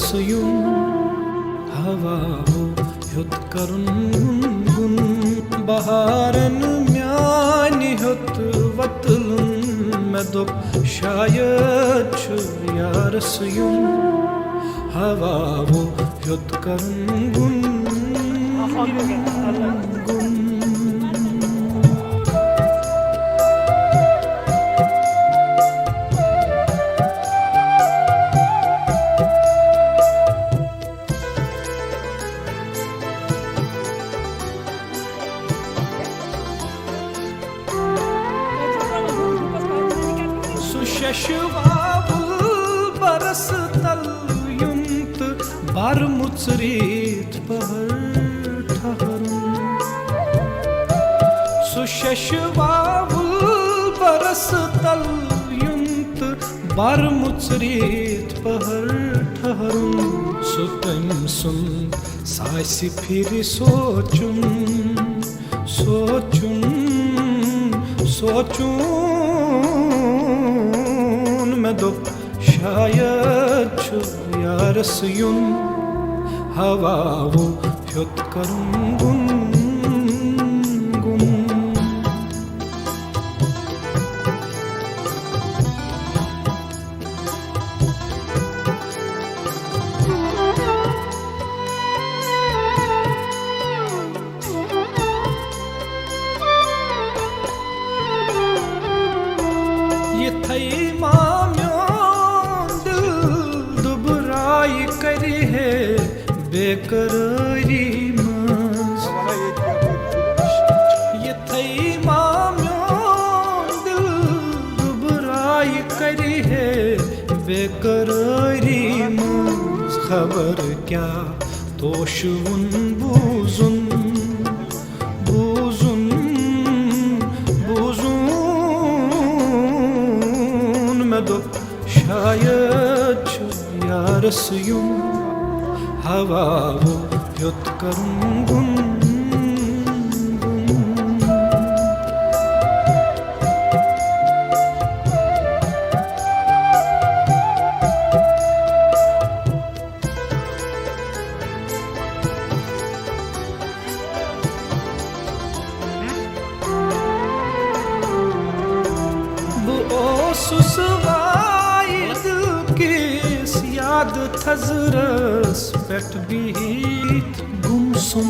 yarasıyım. Hava hut karun gun baharan myani hut vatlun medop şayet şu yarasıyım. Hava hut karun gun Şaşıvavul barası tal yunt bar mutsrit pahar taharun. Su şaşıvavul barası tal yunt bar mutsrit pahar taharun. Su temsun saisi phiri sochun sochun sochun medop şayet şu yarasıyım. Hava hut karun gun gun. ये थई माम्यों दिल दुबराई करी है बेकरारी मज. ये थई माम्यों दिल दुबराई करी है बेकरारी मज. खबर क्या तोशुन बूजुन buzun medop şayet şu yarasıyım. Hava hut karun gun susvai dil kis yaad thazras pet bihit gumsum.